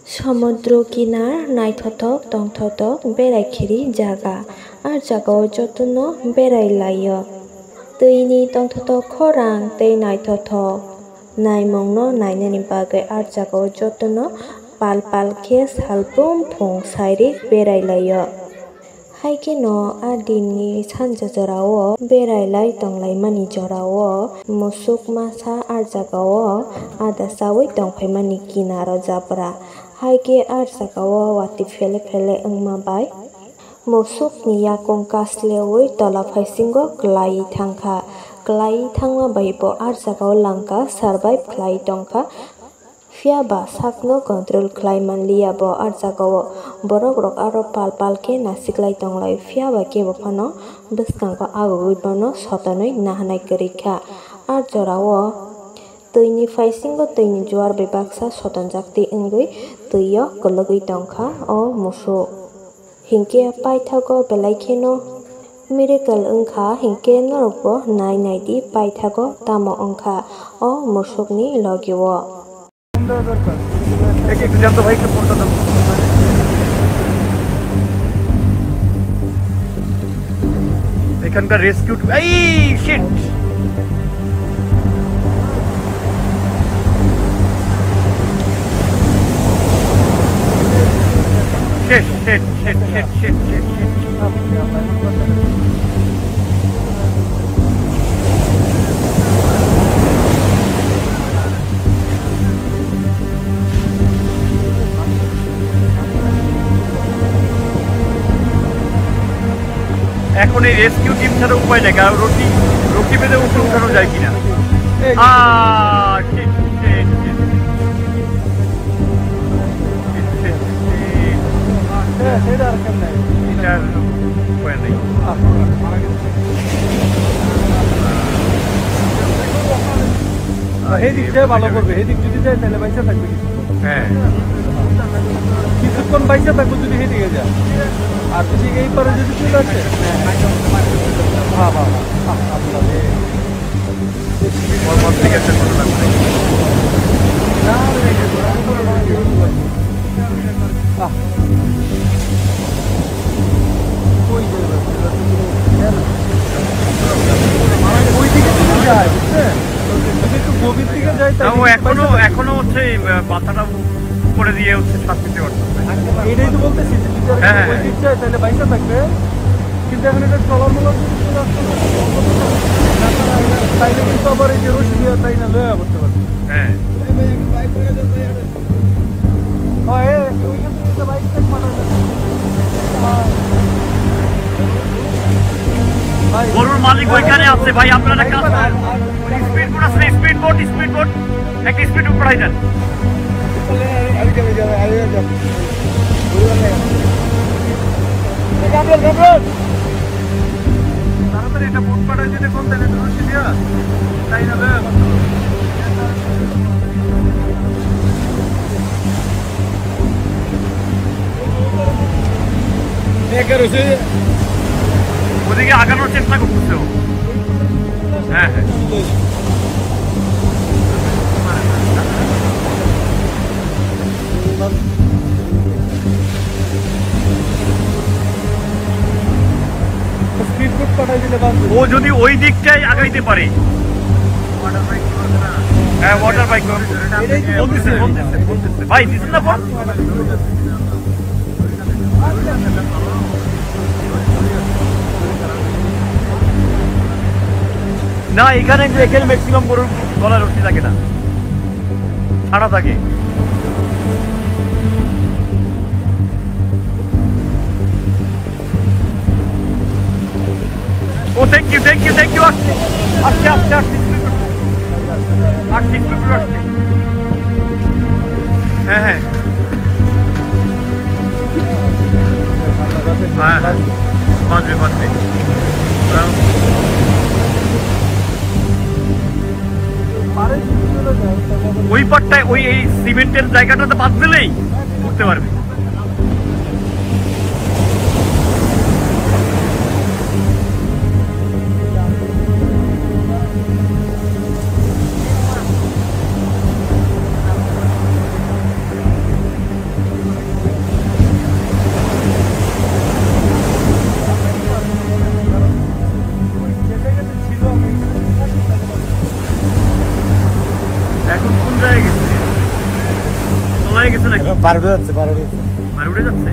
समुद्र किनार नायथथक तंथथक बेरायखिरि जागा आर जागायाव जतनो बेरायलायो दैनि तंथथक खरां दै नायथथक नायमंनो नायनायनि बागै आर जागायाव जतनो पाल पालखे सालबुम फुं साइरि बेरायलायो हायके न आ दिननि सानजा जराव बेरायलाय तंलायमानि जराव मुसुक मासा आर जागायाव आदा सावै तंफायमानि किनाराव जाब्रा हायके आर जागायाव वाति फेले फेले ओंमाबाय मुसुकनि याकं कासलेवै तला फाइसिंगो ग्लाइ थांखा ग्लाइ थांमा बायबो आर जागायाव लांका सारबाय फ्लाइ तंखा फियाबा साकनो कंट्रोल खालायमानलियाबो आर जागायाव borok rok aro pal pal ke nasiklai tonglai phiaba kebo phano bwskango agogoi sotanoi nahanai korikha ar jorao tui faisingo tui ni juar bai baksa sotonjakti wngoi tuio kologoi tongkha o musuk hingke paithago belai no miracle wngkha hingke norokbo nai nai di paithago tamo wngkha o musukni logio এখানকার rescue এই sheet শেষ শেষ শেষ শেষ শেষ শেষ এখন এই রেস্কিউ টিম ছাড়া উপায় নাই কারণ রকি বেঁধে উপরে উঠানো যায় কিনা এটার উপায় নেই এদিকটাই ভালো করবে এদিক যদি যায় তাহলে বাইসা থাকবে হ্যাঁ কিছুক্ষণ বাইসা থাকবো যদি সেদিকে যায় আর যদি এই পারে যদি চলে আসে ওই দিকে চলে যায় বুঝছেন একটু গভীর দিকে যায় এখনো হচ্ছে মাথাটা করে দিয়ে হচ্ছে শ্বাস নিতে পারতেছে এটাই তো বলতেছি ওই দিক যায় তাহলে বাইসা থাকবে কিন্তু এখন এটা চলার মূলক যদি চলে আসতে তাইলে কিন্তু আবার এই যে রশি দিয়ে তাই না লয়া করতে পারবে হ্যাঁ গরুর মালিক ওইখানে আছে ভাই আপনারা স্পিড বোট আছে স্পিড বোট একটা স্পিড বোট পাঠাই দেন তাড়াতাড়ি এটা বোট পাঠাই দিলে কোন তাহলে রশি দিয়া তাই না ওদিকে আগানোর চেষ্টা করতেছে হ্যাঁ হ্যাঁ ও যদি ওই দিকটাই আগাইতে পারে হ্যাঁ ওয়াটার বাইক বলতেছে ভাই দিচ্ছেন না ফোন না এখানে ম্যাক্সিমাম গরুর গলার রশি থাকে না ছাড়া থাকে ও থ্যাংক ইউ আসছে হ্যাঁ হ্যাঁ বাঁচবে ওই পাটটায় ওই এই সিমেন্টের জায়গাটাতে বাদ দিলেই উঠতে পারবে হয়ে গেছে নাকি? পার উঠে যাচ্ছে আর উঠে যাচ্ছে?